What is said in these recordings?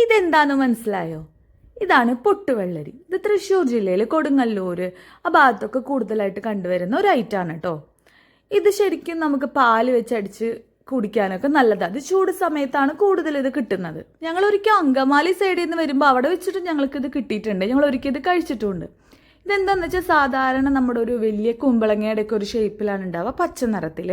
ഇതെന്താന്ന് മനസ്സിലായോ? ഇതാണ് പൊട്ടുവെള്ളരി. ഇത് തൃശ്ശൂർ ജില്ലയിൽ കൊടുങ്ങല്ലൂർ ആ ഭാഗത്തൊക്കെ കൂടുതലായിട്ട് കണ്ടുവരുന്ന ഒരു ഐറ്റമാണ് കേട്ടോ. ഇത് ശരിക്കും നമുക്ക് പാല് വെച്ചടിച്ച് കുടിക്കാനൊക്കെ നല്ലതാണ്. അത് ചൂട് സമയത്താണ് കൂടുതൽ ഇത് കിട്ടുന്നത്. ഞങ്ങൾ ഒരിക്കൽ അങ്കമാലി സൈഡിൽ നിന്ന് വരുമ്പോൾ അവിടെ വെച്ചിട്ട് ഞങ്ങൾക്ക് ഇത് കിട്ടിയിട്ടുണ്ട്. ഞങ്ങൾ ഒരിക്കൽ ഇത് കഴിച്ചിട്ടുണ്ട്. ഇതെന്താന്ന് വെച്ചാൽ സാധാരണ നമ്മുടെ ഒരു വലിയ കുമ്പളങ്ങയുടെ ഒക്കെ ഒരു ഷേപ്പിലാണ് ഉണ്ടാവുക, പച്ച നിറത്തിൽ.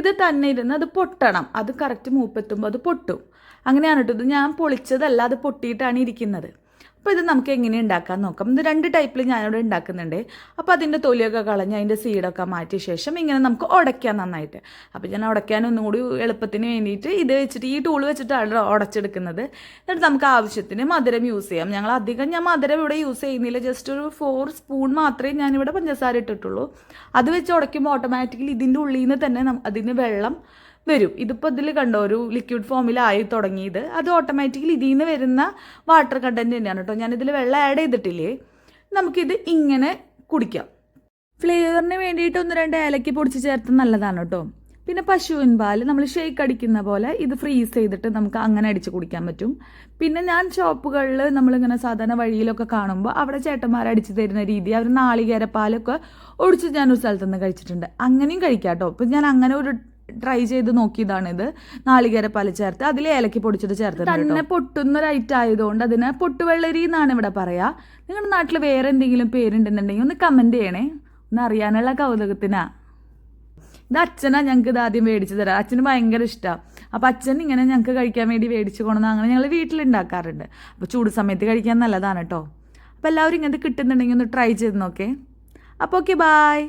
ഇത് തന്നെ ഇരുന്ന് അത് പൊട്ടണം. അത് കറക്റ്റ് മൂപ്പെത്തുമ്പോൾ അത് പൊട്ടും. അങ്ങനെയാണ് കേട്ടോ. ഇത് ഞാൻ പൊളിച്ചതല്ല, അത് പൊട്ടിയിട്ടാണ് ഇരിക്കുന്നത്. അപ്പോൾ ഇത് നമുക്ക് എങ്ങനെ ഉണ്ടാക്കാൻ നോക്കാം. ഇത് 2 ടൈപ്പിൽ ഞാനിവിടെ ഉണ്ടാക്കുന്നുണ്ട്. അപ്പോൾ അതിൻ്റെ തൊലിയൊക്കെ കളഞ്ഞ് അതിൻ്റെ സീഡൊക്കെ മാറ്റിയ ശേഷം ഇങ്ങനെ നമുക്ക് ഉടയ്ക്കാം നന്നായിട്ട്. അപ്പോൾ ഞാൻ ഉടയ്ക്കാൻ ഒന്നും കൂടി എളുപ്പത്തിന് വേണ്ടിയിട്ട് ഇത് വെച്ചിട്ട് ഈ ടൂൾ വെച്ചിട്ടാണ് ഉടച്ചെടുക്കുന്നത്. എന്നിട്ട് നമുക്ക് ആവശ്യത്തിന് മധുരം യൂസ് ചെയ്യാം. ഞാൻ മധുരം ഇവിടെ യൂസ് ചെയ്യുന്നില്ല. ജസ്റ്റ് ഒരു 4 സ്പൂൺ മാത്രമേ ഞാനിവിടെ പഞ്ചസാര ഇട്ടിട്ടുള്ളൂ. അത് വെച്ച് ഉടയ്ക്കുമ്പോൾ ഓട്ടോമാറ്റിക്കലി ഇതിൻ്റെ ഉള്ളിൽ നിന്ന് തന്നെ അതിന് വെള്ളം വരും. ഇതിപ്പോൾ ഇതിൽ കണ്ടോ ഒരു ലിക്വിഡ് ഫോമിലായി തുടങ്ങിയത്. അത് ഓട്ടോമാറ്റിക്കലി ഇതിൽ നിന്ന് വരുന്ന വാട്ടർ കണ്ടൻറ്റ് തന്നെയാണ് കേട്ടോ. ഞാനിതിൽ വെള്ളം ആഡ് ചെയ്തിട്ടില്ലേ. നമുക്കിത് ഇങ്ങനെ കുടിക്കാം. ഫ്ലേവറിന് വേണ്ടിയിട്ട് 1-2 ഏലക്ക പൊടിച്ച് ചേർത്ത് നല്ലതാണ് കേട്ടോ. പിന്നെ പശുവിൻ പാൽ നമ്മൾ ഷേക്ക് അടിക്കുന്ന പോലെ ഇത് ഫ്രീസ് ചെയ്തിട്ട് നമുക്ക് അങ്ങനെ അടിച്ച് കുടിക്കാൻ പറ്റും. പിന്നെ ഞാൻ ഷോപ്പുകളിൽ നമ്മളിങ്ങനെ സാധാരണ വഴിയിലൊക്കെ കാണുമ്പോൾ അവിടെ ചേട്ടന്മാർ അടിച്ച് തരുന്ന രീതി, അവർ നാളികേരപ്പാലൊക്കെ ഒഴിച്ച് ഞാനൊരു സ്ഥലത്തുനിന്ന് കഴിച്ചിട്ടുണ്ട്. അങ്ങനെയും കഴിക്കാം കേട്ടോ. ഇപ്പം ഞാൻ അങ്ങനെ ഒരു ട്രൈ ചെയ്ത് നോക്കിയതാണിത്. നാളികേരപ്പാൽ ചേർത്ത് അതിൽ ഏലക്ക പൊടിച്ചിട്ട് ചേർത്ത് തന്നെ പൊട്ടുന്ന ഒരു ഐറ്റം ആയതുകൊണ്ട് അതിന് പൊട്ടുവെള്ളരി എന്നാണ് ഇവിടെ പറയാ. നിങ്ങളുടെ നാട്ടിൽ വേറെ എന്തെങ്കിലും പേരുണ്ടെന്നുണ്ടെങ്കിൽ ഒന്ന് കമന്റ് ചെയ്യണേ, ഒന്ന് അറിയാനുള്ള കൗതുകത്തിനാ. ഇത് അച്ഛനാ ഞങ്ങൾക്ക് ഇത് ആദ്യം മേടിച്ചു തരാം. അച്ഛന് ഭയങ്കര ഇഷ്ടമാണ്. അപ്പം അച്ഛൻ ഇങ്ങനെ ഞങ്ങൾക്ക് കഴിക്കാൻ വേണ്ടി മേടിച്ചു കൊണ്ടുവന്ന് അങ്ങനെ ഞങ്ങൾ വീട്ടിലുണ്ടാക്കാറുണ്ട്. അപ്പോൾ ചൂട് സമയത്ത് കഴിക്കാൻ നല്ലതാണ് കേട്ടോ. അപ്പോൾ എല്ലാവരും ഇങ്ങനത്തെ കിട്ടുന്നുണ്ടെങ്കിൽ ഒന്ന് ട്രൈ ചെയ്ത് നോക്കേ. അപ്പോൾ ഓക്കെ, ബായ്.